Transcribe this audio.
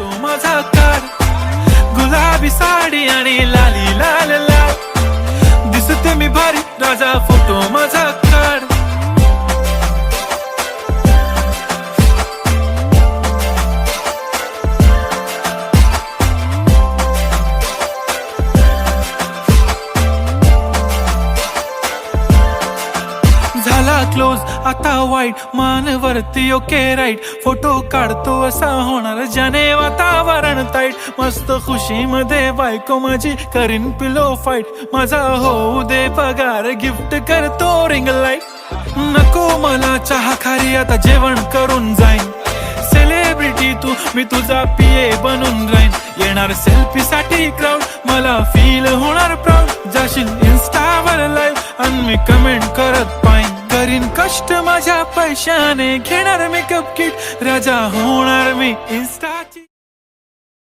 Photo माझा काढ, गुलाबी साडी आणि लाली लाल लाल दिसते मी भारी, राजा फोटो माझा काढ. झाला क्लोज आता वाईट, मान वरती ओके राईट, फोटो काढतो असा होणार ज्याने वातावरण ताईट. मस्त खुशी मध्ये बायको माझी करीन पिलो फाईट, माझा होऊ दे पगार गिफ्ट करतो रिंग लाईट. नको मला चहा खारी आता जेवण करून जाईन, सेलिब्रिटी तू मी तुझा पिये बनून राहीन. येणार सेल्फी साठी क्राऊड, मला फील होणार प्राऊड. जाशील इन्स्टावर लाईव्ह आणि मी कमेंट करत पाईन. करीन कष्ट माझ्या पैशाने, घेणार मेकअप किट, राजा होणार मी इन्स्टाची.